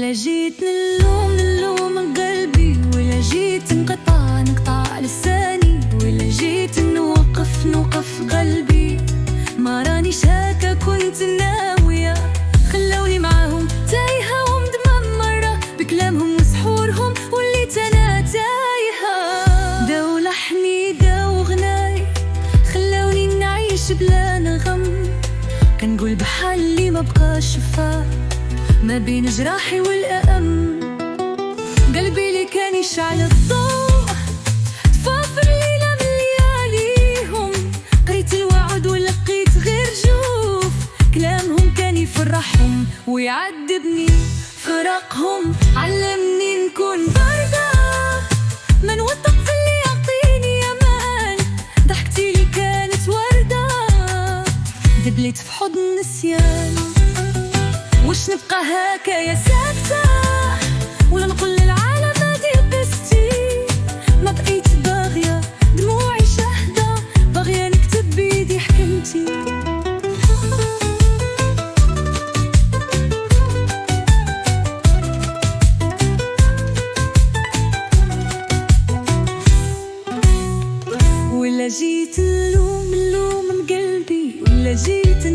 ولا جيت نلوم قلبي، ولا جيت نقطع لساني، ولا جيت نوقف قلبي. ما رانيش هكا كنت ناوية، خلوني معاهم تايهة ومدمرة بكلامهم وسحورهم، وليت أنا تايهة. داو لحني داو غناي، خلوني نعيش بلا نغم. كنقول بحالي ما بقاش شفاء ما بين جراحي والألم. قلبي اللي كان يشعل الضوء تفاصل ليلة من لياليهم، قريت الوعد ولقيت غير جوف. كلامهم كان يفرحهم ويعذبني، فراقهم علمني نكون باردة، ما نوثق في اللي يعطيني أمان. ضحكتي لي كانت وردة، دبلت في حضن نسيان. وش نبقى هكايا ساكتة، ولا نقول للعالم هادي قصتي؟ ما بقيت باغية دموعي شاهدة، باغية نكتب بيدي حكمتي. ولا جيت نلوم قلبي، ولا جيت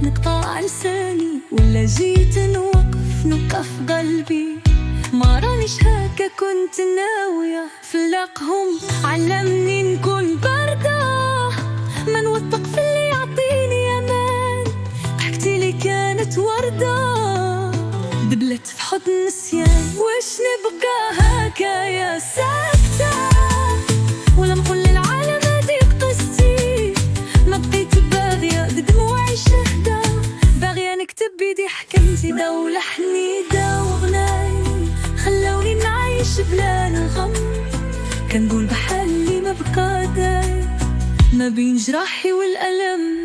نقطع لساني، ولا جيت نوقف قلبي. ما رانيش هكا كنت ناوية، فلاقهم علمني نكون باردة، ما نوثق في اللي يعطيني أمان. ضحكتي لي كانت وردة، دبلت في حضن نسيان. وش نبقى هكايا ساكتة، ولا نقول للعالم هادي قصتي؟ ما بقيت باغية دموعي شاهدة، باغية نكتب بيدي حكمتي. داو لحني داو غناي، خلوني نعيش بلا نغم. كنقول بحالي ما بقى داي ما بين جراحي والألم.